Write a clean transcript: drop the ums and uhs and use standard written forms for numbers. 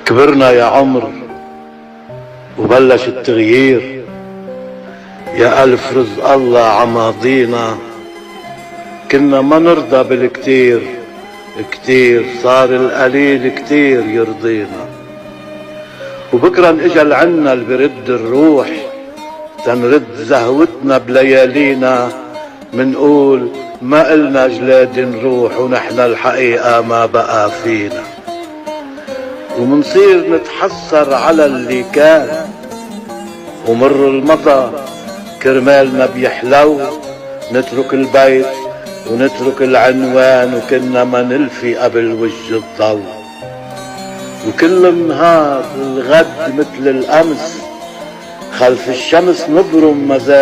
كبرنا يا عمر وبلش التغيير، يا ألف رزق الله عماضينا. كنا ما نرضى بالكتير، كتير صار القليل كتير يرضينا. وبكرا اجا عنا اللي برد الروح، تنرد زهوتنا بليالينا. منقول ما إلنا جلاد نروح، ونحن الحقيقة ما بقى فينا. ومنصير نتحسر على اللي كان، ومر المضى كرمالنا بيحلو. نترك البيت ونترك العنوان، وكنا ما نلفي قبل وجه الضو. وكل نهار الغد مثل الأمس، خلف الشمس نبرم مزاج